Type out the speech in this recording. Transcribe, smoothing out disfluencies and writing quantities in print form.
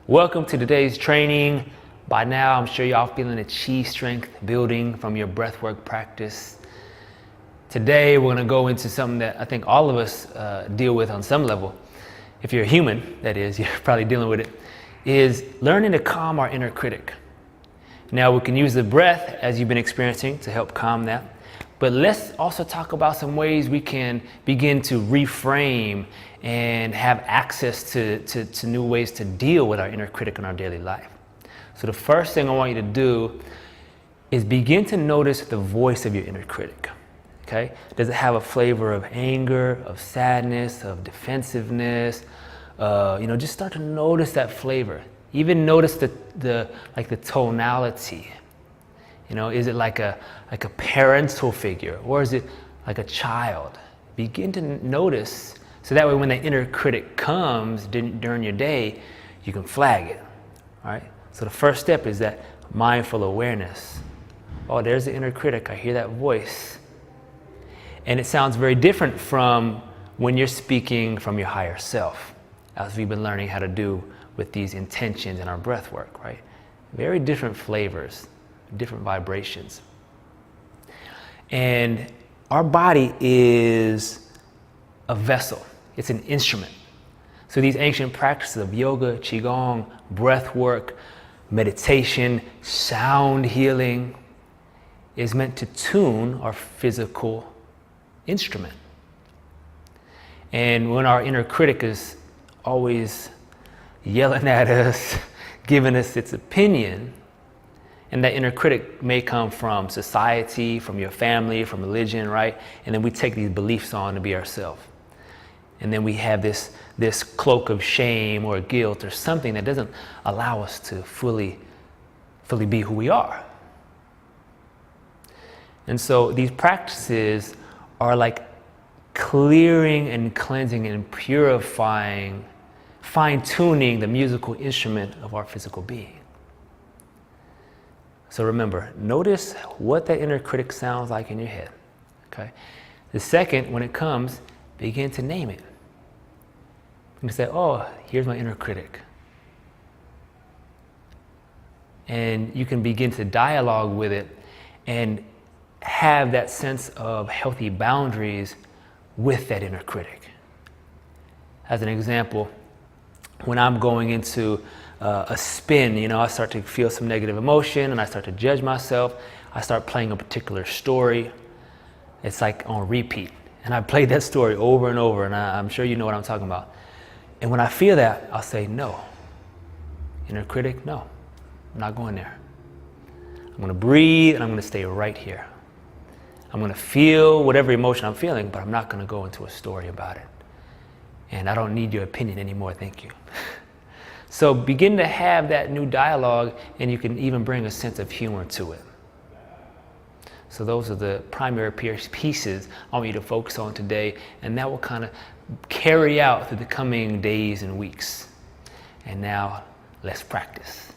Welcome to today's training. By now, I'm sure y'all feeling the chi strength building from your breathwork practice. Today, we're gonna go into something that I think all of us deal with on some level. If you're a human, that is, you're probably dealing with it, is learning to calm our inner critic. Now, we can use the breath as you've been experiencing to help calm that. But let's also talk about some ways we can begin to reframe and have access to new ways to deal with our inner critic in our daily life. So the first thing I want you to do is begin to notice the voice of your inner critic. Okay? Does it have a flavor of anger, of sadness, of defensiveness? Just start to notice that flavor. Even notice the tonality. Is it like a parental figure, or is it like a child? Begin to notice, so that way when the inner critic comes during your day, you can flag it. All right. So the first step is that mindful awareness. Oh, there's the inner critic. I hear that voice, and it sounds very different from when you're speaking from your higher self, as we've been learning how to do with these intentions in our breath work. Right. Very different flavors. Different vibrations. And our body is a vessel. It's an instrument. So these ancient practices of yoga, qigong, breath work, meditation, sound healing is meant to tune our physical instrument. And when our inner critic is always yelling at us, giving us its opinion, and that inner critic may come from society, from your family, from religion, right? And then we take these beliefs on to be ourselves. And then we have this cloak of shame or guilt or something that doesn't allow us to fully be who we are. And so these practices are like clearing and cleansing and purifying, fine-tuning the musical instrument of our physical being. So remember, notice what that inner critic sounds like in your head. Okay. The second, when it comes, begin to name it. You can say, oh, here's my inner critic. And you can begin to dialogue with it and have that sense of healthy boundaries with that inner critic. As an example, when I'm going into a spin, I start to feel some negative emotion and I start to judge myself. I start playing a particular story. It's like on repeat. And I played that story over and over, and I'm sure you know what I'm talking about. And when I feel that, I'll say, no. Inner critic, no. I'm not going there. I'm going to breathe and I'm going to stay right here. I'm going to feel whatever emotion I'm feeling, but I'm not going to go into a story about it. And I don't need your opinion anymore, thank you. So begin to have that new dialogue, and you can even bring a sense of humor to it. So those are the primary pieces I want you to focus on today, and that will kind of carry out through the coming days and weeks. And now, let's practice.